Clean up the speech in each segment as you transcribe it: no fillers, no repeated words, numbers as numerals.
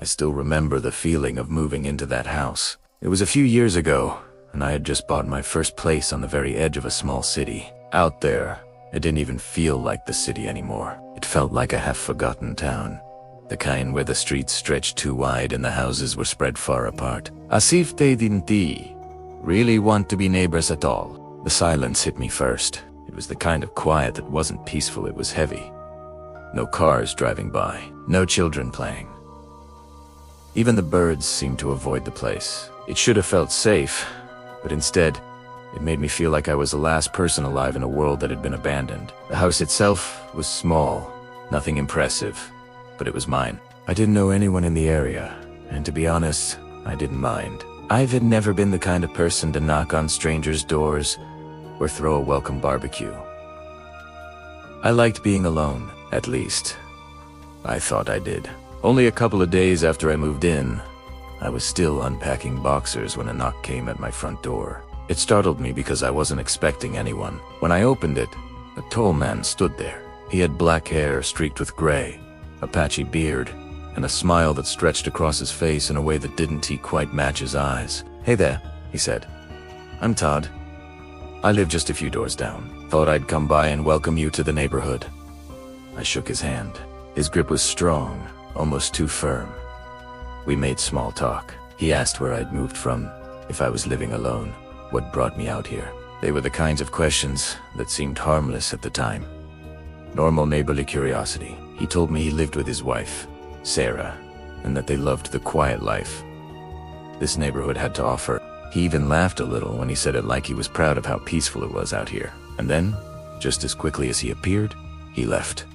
I still remember the feeling of moving into that house. It was a few years ago, and I had just bought my first place on the very edge of a small city. Out there, it didn't even feel like the city anymore. It felt like a half-forgotten town. The kind where the streets stretched too wide and the houses were spread far apart. As if they didn't really want to be neighbors at all. The silence hit me first. It was the kind of quiet that wasn't peaceful, it was heavy. No cars driving by, no children playing. Even the birds seemed to avoid the place. It should have felt safe, but instead, it made me feel like I was the last person alive in a world that had been abandoned. The house itself was small, nothing impressive, but it was mine. I didn't know anyone in the area, and to be honest, I didn't mind. I had never been the kind of person to knock on strangers' doors or throw a welcome barbecue. I liked being alone, at least. I thought I did. Only a couple of days after I moved in, I was still unpacking boxers when a knock came at my front door. It startled me because I wasn't expecting anyone. When I opened it, a tall man stood there. He had black hair streaked with gray, a patchy beard, and a smile that stretched across his face in a way that didn't quite match his eyes. "Hey there," he said. "I'm Todd. I live just a few doors down. Thought I'd come by and welcome you to the neighborhood." I shook his hand. His grip was strong, almost too firm. We made small talk. He asked where I'd moved from, if I was living alone, what brought me out here. They were the kinds of questions that seemed harmless at the time. Normal neighborly curiosity. He told me he lived with his wife, Sarah, and that they loved the quiet life this neighborhood had to offer. He even laughed a little when he said it like he was proud of how peaceful it was out here. And then, just as quickly as he appeared, he left.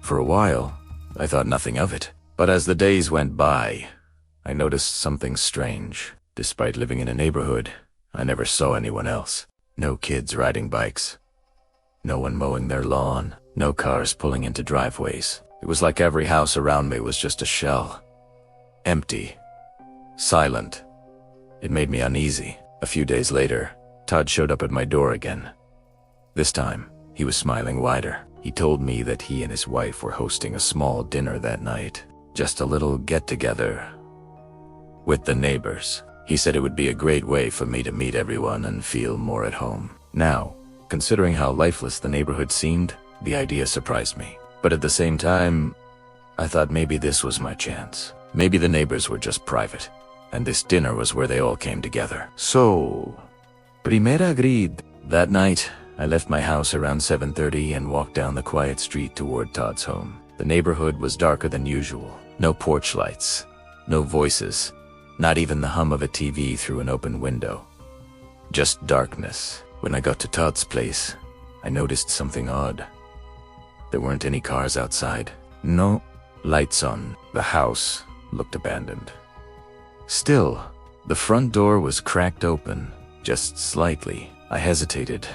For a while, I thought nothing of it. But as the days went by, I noticed something strange. Despite living in a neighborhood, I never saw anyone else. No kids riding bikes. No one mowing their lawn. No cars pulling into driveways. It was like every house around me was just a shell. Empty. Silent. It made me uneasy. A few days later, Todd showed up at my door again. This time, he was smiling wider. He told me that he and his wife were hosting a small dinner that night. Just a little get-together with the neighbors. He said it would be a great way for me to meet everyone and feel more at home. Now, considering how lifeless the neighborhood seemed, the idea surprised me. But at the same time, I thought maybe this was my chance. Maybe the neighbors were just private, and this dinner was where they all came together. So, Primera agreed. That night, I left my house around 7:30 and walked down the quiet street toward Todd's home. The neighborhood was darker than usual. No porch lights, no voices, not even the hum of a TV through an open window. Just darkness. When I got to Todd's place, I noticed something odd. There weren't any cars outside. No lights on. The house looked abandoned. Still, the front door was cracked open, just slightly. I hesitated,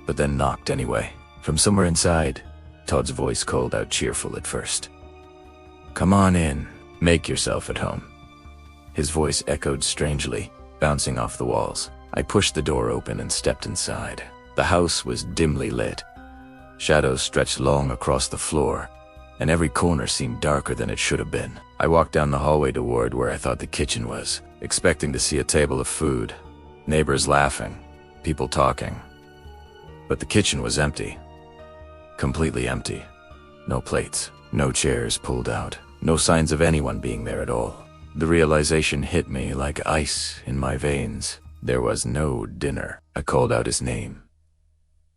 but then knocked anyway. From somewhere inside, Todd's voice called out cheerful at first. "Come on in. Make yourself at home." His voice echoed strangely, bouncing off the walls. I pushed the door open and stepped inside. The house was dimly lit. Shadows stretched long across the floor, and every corner seemed darker than it should have been. I walked down the hallway toward where I thought the kitchen was, expecting to see a table of food, neighbors laughing, people talking. But the kitchen was empty. Completely empty. No plates, no chairs pulled out, no signs of anyone being there at all. The realization hit me like ice in my veins. There was no dinner. I called out his name.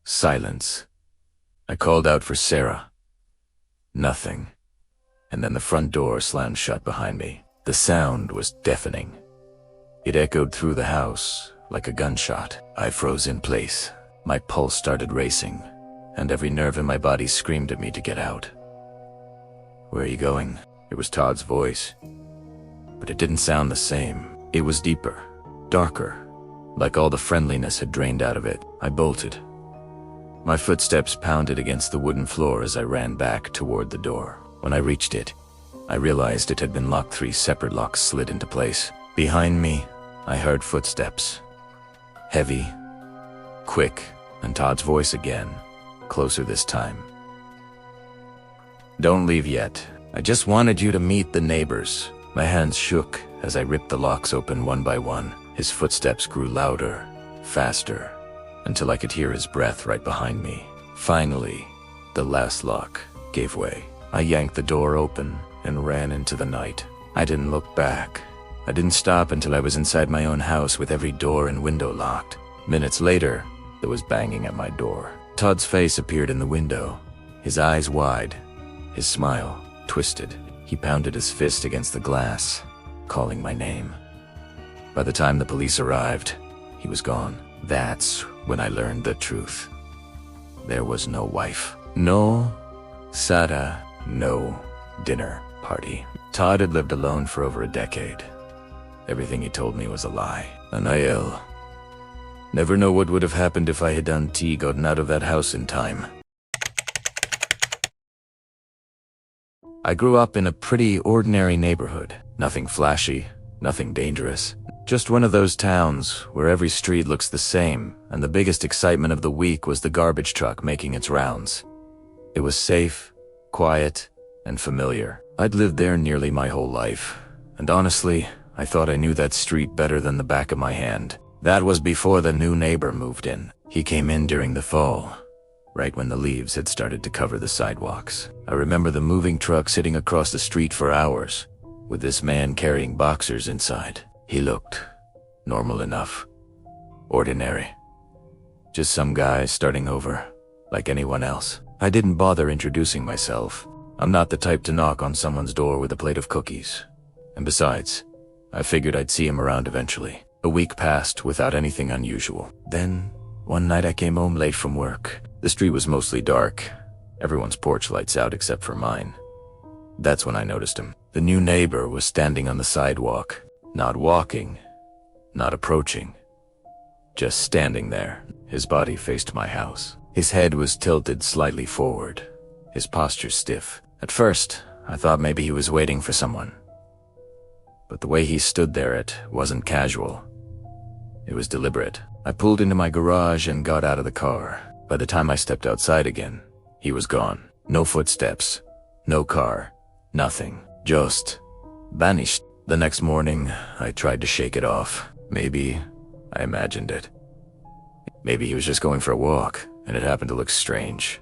Silence. I called out for Sarah. Nothing. And then the front door slammed shut behind me. The sound was deafening. It echoed through the house like a gunshot. I froze in place. My pulse started racing, and every nerve in my body screamed at me to get out. "Where are you going?" It was Todd's voice. But it didn't sound the same. It was deeper, darker, like all the friendliness had drained out of it. I bolted. My footsteps pounded against the wooden floor as I ran back toward the door. When I reached it, I realized it had been locked. 3 separate locks slid into place. Behind me, I heard footsteps. Heavy, quick, and Todd's voice again, closer this time. "Don't leave yet. I just wanted you to meet the neighbors." My hands shook as I ripped the locks open one by one. His footsteps grew louder, faster, until I could hear his breath right behind me. Finally, the last lock gave way. I yanked the door open and ran into the night. I didn't look back. I didn't stop until I was inside my own house with every door and window locked. Minutes later, there was banging at my door. Todd's face appeared in the window, his eyes wide, his smile twisted. He pounded his fist against the glass, calling my name. By the time the police arrived, he was gone. That's when I learned the truth. There was no wife, no Sada, no dinner party. Todd had lived alone for over a decade. Everything he told me was a lie. And I'll never know what would have happened if I had gotten out of that house in time. I grew up in a pretty ordinary neighborhood. Nothing flashy, nothing dangerous. Just one of those towns where every street looks the same, and the biggest excitement of the week was the garbage truck making its rounds. It was safe, quiet, and familiar. I'd lived there nearly my whole life, and honestly, I thought I knew that street better than the back of my hand. That was before the new neighbor moved in. He came in during the fall, right when the leaves had started to cover the sidewalks. I remember the moving truck sitting across the street for hours, with this man carrying boxers inside. He looked normal enough. Ordinary. Just some guy starting over, like anyone else. I didn't bother introducing myself. I'm not the type to knock on someone's door with a plate of cookies. And besides, I figured I'd see him around eventually. A week passed without anything unusual. Then, one night I came home late from work. The street was mostly dark. Everyone's porch lights out except for mine. That's when I noticed him. The new neighbor was standing on the sidewalk. Not walking, not approaching. Just standing there. His body faced my house. His head was tilted slightly forward, his posture stiff. At first, I thought maybe he was waiting for someone. But the way he stood there, it wasn't casual. It was deliberate. I pulled into my garage and got out of the car. By the time I stepped outside again, he was gone. No footsteps, no car, nothing. Just vanished. The next morning, I tried to shake it off. Maybe I imagined it. Maybe he was just going for a walk, and it happened to look strange.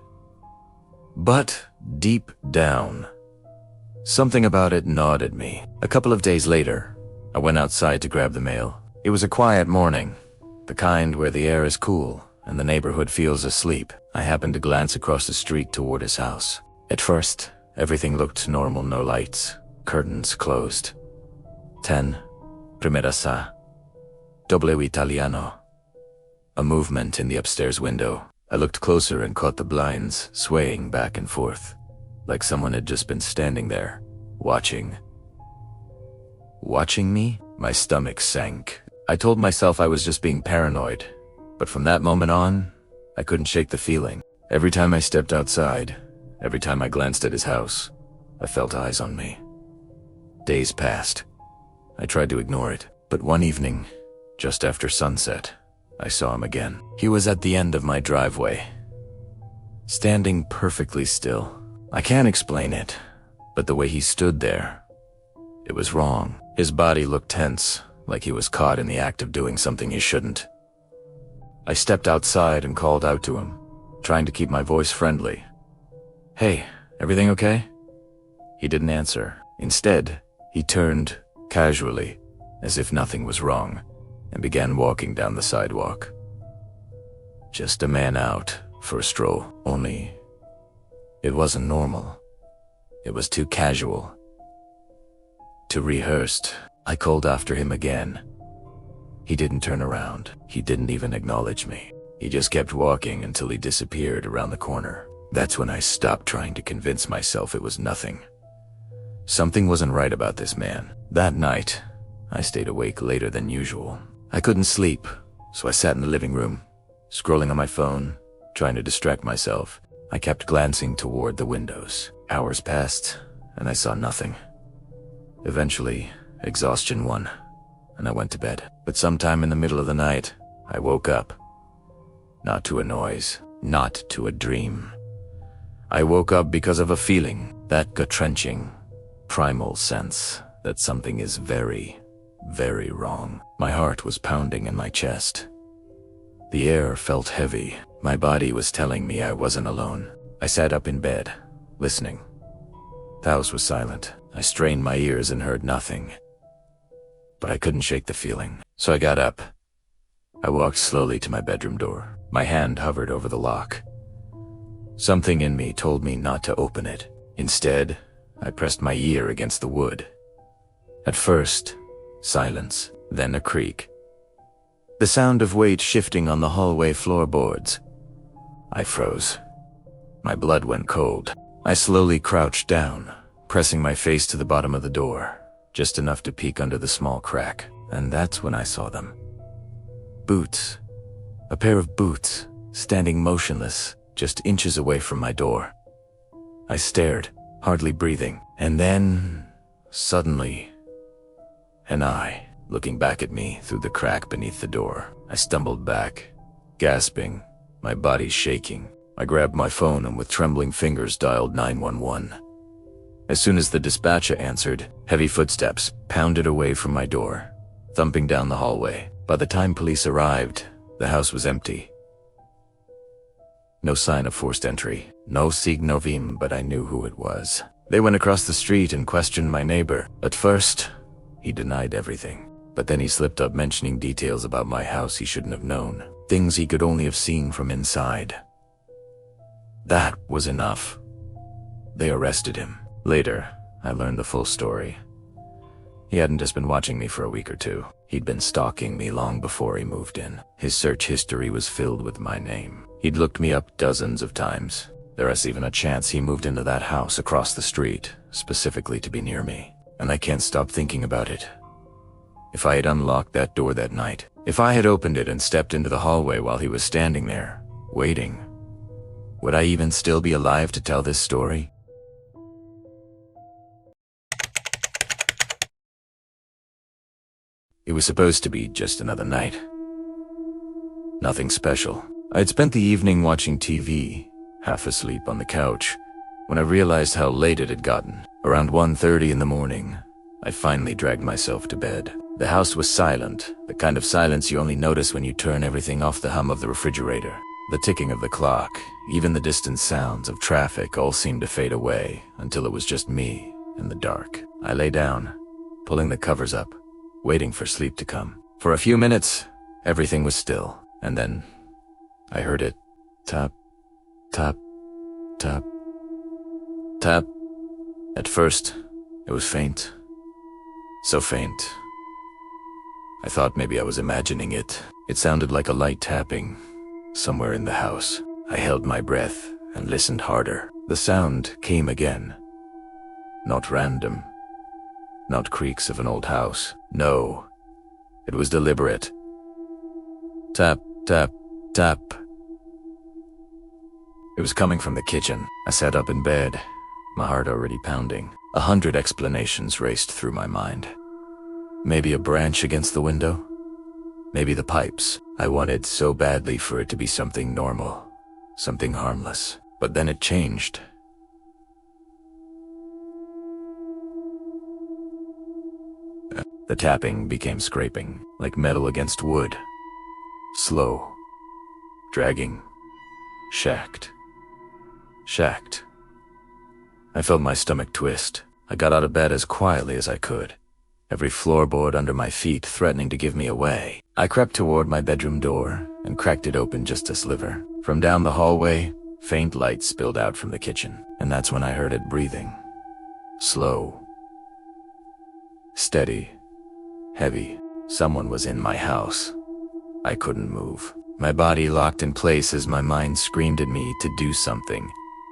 But deep down, something about it gnawed at me. A couple of days later, I went outside to grab the mail. It was a quiet morning, the kind where the air is cool and the neighborhood feels asleep. I happened to glance across the street toward his house. At first, everything looked normal, no lights, curtains closed. 10, Primera Sa, W Italiano. A movement in the upstairs window. I looked closer and caught the blinds swaying back and forth, like someone had just been standing there, watching. Watching me? My stomach sank. I told myself I was just being paranoid, but from that moment on, I couldn't shake the feeling. Every time I stepped outside, every time I glanced at his house, I felt eyes on me. Days passed. I tried to ignore it, but one evening, just after sunset, I saw him again. He was at the end of my driveway, standing perfectly still. I can't explain it, but the way he stood there, it was wrong. His body looked tense, like he was caught in the act of doing something he shouldn't. I stepped outside and called out to him, trying to keep my voice friendly. "Hey, everything okay?" He didn't answer. Instead, he turned casually, as if nothing was wrong, and began walking down the sidewalk. Just a man out for a stroll. Only, it wasn't normal. It was too casual. Too rehearsed. I called after him again. He didn't turn around. He didn't even acknowledge me. He just kept walking until he disappeared around the corner. That's when I stopped trying to convince myself it was nothing. Something wasn't right about this man. That night, I stayed awake later than usual. I couldn't sleep, so I sat in the living room, scrolling on my phone, trying to distract myself. I kept glancing toward the windows. Hours passed, and I saw nothing. Eventually, exhaustion won, and I went to bed. But sometime in the middle of the night, I woke up. Not to a noise, not to a dream. I woke up because of a feeling, that gut-wrenching, primal sense that something is very, very wrong. My heart was pounding in my chest. The air felt heavy. My body was telling me I wasn't alone. I sat up in bed, listening. The house was silent. I strained my ears and heard nothing. But I couldn't shake the feeling. So I got up. I walked slowly to my bedroom door. My hand hovered over the lock. Something in me told me not to open it. Instead, I pressed my ear against the wood. At first, silence, then a creak. The sound of weight shifting on the hallway floorboards. I froze. My blood went cold. I slowly crouched down, pressing my face to the bottom of the door, just enough to peek under the small crack. And that's when I saw them. Boots. A pair of boots, standing motionless, just inches away from my door. I stared, hardly breathing, and then, suddenly, an eye looking back at me through the crack beneath the door. I stumbled back, gasping, my body shaking. I grabbed my phone and with trembling fingers dialed 911. As soon as the dispatcher answered, heavy footsteps pounded away from my door, thumping down the hallway. By the time police arrived, the house was empty. No sign of forced entry, no signe vim, but I knew who it was. They went across the street and questioned my neighbor. At first, he denied everything, but then he slipped up mentioning details about my house he shouldn't have known, things he could only have seen from inside. That was enough. They arrested him. Later, I learned the full story. He hadn't just been watching me for a week or two. He'd been stalking me long before he moved in. His search history was filled with my name. He'd looked me up dozens of times. There was even a chance he moved into that house across the street, specifically to be near me. And I can't stop thinking about it. If I had unlocked that door that night, if I had opened it and stepped into the hallway while he was standing there, waiting, would I even still be alive to tell this story? It was supposed to be just another night. Nothing special. I'd spent the evening watching TV, half asleep on the couch, when I realized how late it had gotten. Around 1:30 in the morning, I finally dragged myself to bed. The house was silent, the kind of silence you only notice when you turn everything off. The hum of the refrigerator, the ticking of the clock, even the distant sounds of traffic all seemed to fade away until it was just me and the dark. I lay down, pulling the covers up, waiting for sleep to come. For a few minutes, everything was still, and then I heard it. Tap, tap, tap, tap. At first, it was faint. So faint. I thought maybe I was imagining it. It sounded like a light tapping somewhere in the house. I held my breath and listened harder. The sound came again. Not random. Not creaks of an old house. No, it was deliberate. Tap, tap, tap. It was coming from the kitchen. I sat up in bed, my heart already pounding. 100 explanations raced through my mind. Maybe a branch against the window? Maybe the pipes. I wanted so badly for it to be something normal, something harmless. But then it changed. The tapping became scraping, like metal against wood. Slow. Dragging. Shacked. Shacked. I felt my stomach twist. I got out of bed as quietly as I could, every floorboard under my feet threatening to give me away. I crept toward my bedroom door and cracked it open just a sliver. From down the hallway, faint light spilled out from the kitchen, and that's when I heard it breathing. Slow. Steady. Heavy. Someone was in my house. I couldn't move. My body locked in place as my mind screamed at me to do something.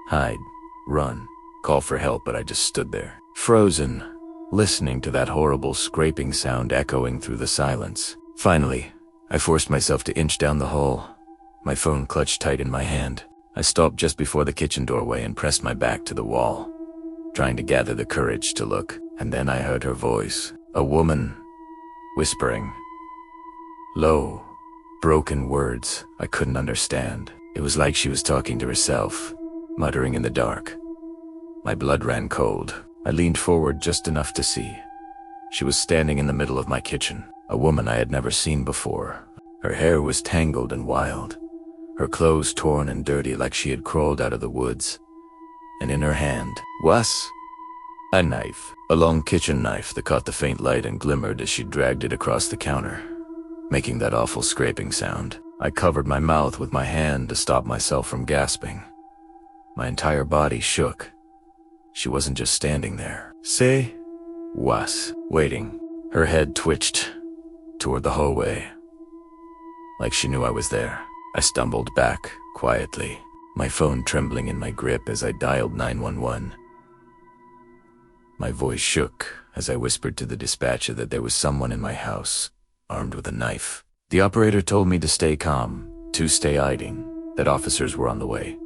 Hide. Run. Call for help, but I just stood there, frozen, listening to that horrible scraping sound echoing through the silence. Finally, I forced myself to inch down the hall, my phone clutched tight in my hand. I stopped just before the kitchen doorway and pressed my back to the wall, trying to gather the courage to look. And then I heard her voice, a woman, whispering. Low, broken words I couldn't understand. It was like she was talking to herself, muttering in the dark. My blood ran cold. I leaned forward just enough to see. She was standing in the middle of my kitchen, a woman I had never seen before. Her hair was tangled and wild, her clothes torn and dirty like she had crawled out of the woods. And in her hand was a knife, a long kitchen knife that caught the faint light and glimmered as she dragged it across the counter, making that awful scraping sound. I covered my mouth with my hand to stop myself from gasping. My entire body shook. She wasn't just standing there. She was waiting. Her head twitched toward the hallway, like she knew I was there. I stumbled back quietly, my phone trembling in my grip as I dialed 911. My voice shook as I whispered to the dispatcher that there was someone in my house, armed with a knife. The operator told me to stay calm, to stay hiding, that officers were on the way.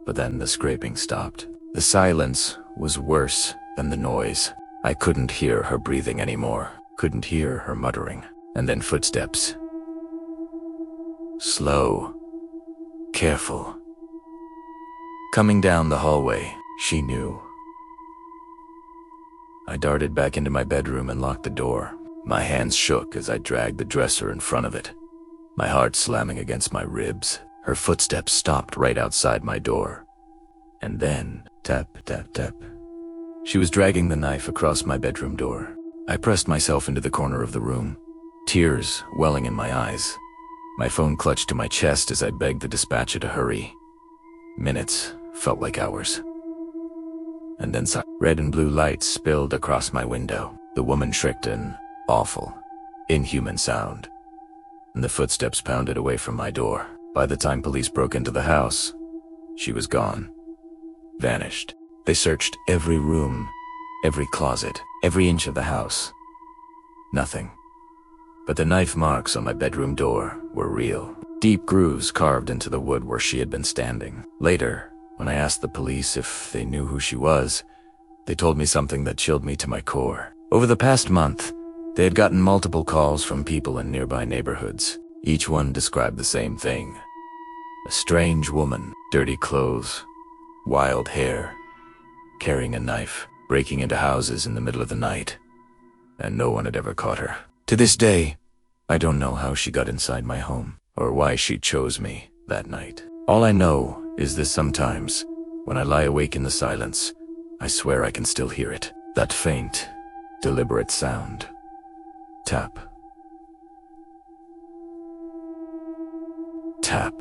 But then the scraping stopped. The silence was worse than the noise. I couldn't hear her breathing anymore, couldn't hear her muttering. And then footsteps. Slow, careful. Coming down the hallway, she knew. I darted back into my bedroom and locked the door. My hands shook as I dragged the dresser in front of it, my heart slamming against my ribs. Her footsteps stopped right outside my door. And then, tap, tap, tap. She was dragging the knife across my bedroom door. I pressed myself into the corner of the room, tears welling in my eyes. My phone clutched to my chest as I begged the dispatcher to hurry. Minutes felt like hours. And then red and blue lights spilled across my window. The woman shrieked an awful, inhuman sound, and the footsteps pounded away from my door. By the time police broke into the house, she was gone. Vanished. They searched every room, every closet, every inch of the house. Nothing. But the knife marks on my bedroom door were real. Deep grooves carved into the wood where she had been standing. Later, when I asked the police if they knew who she was, they told me something that chilled me to my core. Over the past month, they had gotten multiple calls from people in nearby neighborhoods. Each one described the same thing. A strange woman, dirty clothes, wild hair, carrying a knife, breaking into houses in the middle of the night, and no one had ever caught her. To this day, I don't know how she got inside my home, or why she chose me that night. All I know is that sometimes, when I lie awake in the silence, I swear I can still hear it. That faint, deliberate sound. Tap. Tap.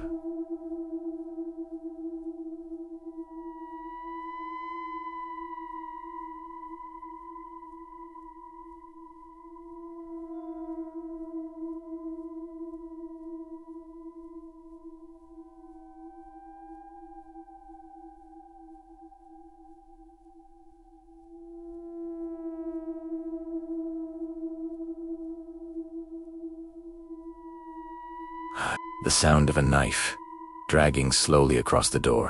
The sound of a knife, dragging slowly across the door.